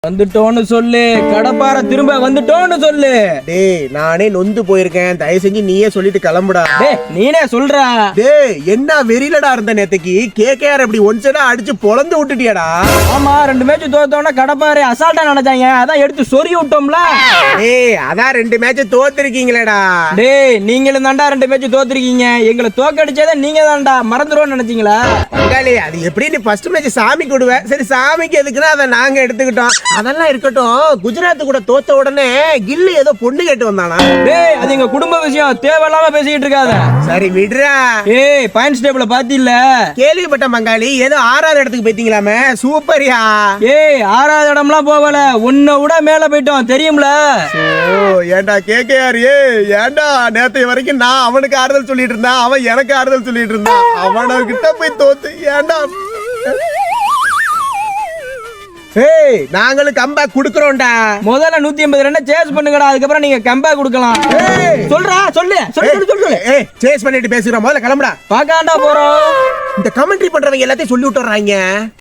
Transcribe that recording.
வந்துட்டோன்னு சொல்லு. கடப்பார திரும்ப வந்துட்டோன்னு சொல்லு. டேய் நானே நொந்து போயிருக்கேன், தயவு செஞ்சு நீயே சொல்லிட்டு கிளம்புடா. டேய் நீனே சொல்றா. டேய் என்ன வெறியிலடா இருந்த நேத்துக்கு கேகேஆர் அப்படி ஒன்சடா அடிச்சு பொளந்து விட்டுட்டியாடா. ஆமா 2 மேட்ச் தோத்தோன்னா கடப்பாரு அசால்ட்டா நினைச்சாங்க, அதான் எடுத்து சொறி விட்டோம்ல. டேய் அதான் 2 மேட்ச் தோத்துருக்கீங்களேடா. டேய் நீங்களும் தாண்டா 2 மேட்ச் தோத்துருக்கீங்க. எங்களை தோக்கடிச்சதே நீங்க தான்டா, மறந்துருவோம்னு நினைச்சீங்களா? பங்காளி அது எப்படி நீ ஃபர்ஸ்ட் மேட்ச் சாமி கொடுவேன், சரி சாமிக்கு எதுக்குன்னா அதை நாங்க எடுத்துக்கிட்டோம். அதெல்லாம் இருக்கட்டும், குஜராத் கூட தோத்த உடனே கில்லி ஏதோ பொண்ணு கேட்டு வந்தானா? டேய் அது எங்க குடும்ப விஷயம், தேவையில்லாம பேசிக்கிட்டு இருக்காத. சரி விடுறா. ஏய் பாயிண்ட்ஸ் டேபிள பாத்தில்ல? கேள்விப்பட்ட பங்காளி ஏதோ 6வது இடத்துக்கு போயிட்டீங்களாமே, சூப்பர்யா. ஏய் 6வது இடம்லாம் போகல, உன்னை விட மேல போயிட்டோம் தெரியும்ல. ஓ ஏண்டா கேகேஆர், ஏண்டா நேத்து வரைக்கும் நான் அவனுக்கு ஆறுதல் சொல்லிட்டு இருந்தேன், அவன் எனக்கு ஆறுதல் சொல்லிட்டு இருந்தான். அவனகிட்ட போய் தோத்து ஏண்டா. ஏய் நாங்களும் கம்பேக் குடுக்குறோம்டா. முதல்ல 180 ரன் சேஸ் பண்ணுங்கடா, அதுக்கப்புறம் நீங்க கம்பேக் கொடுக்கலாம். சொல்றா சொல்லு சொல்லு. ஏய் சேஸ் பண்ணிட்டு பேசுறோம், முதல்ல கிளம்புடா. பாக்காண்டா போறோம். இந்த கமெண்ட்ரி பண்றவங்க எல்லாத்தையும் சொல்லி விட்டுறாங்க.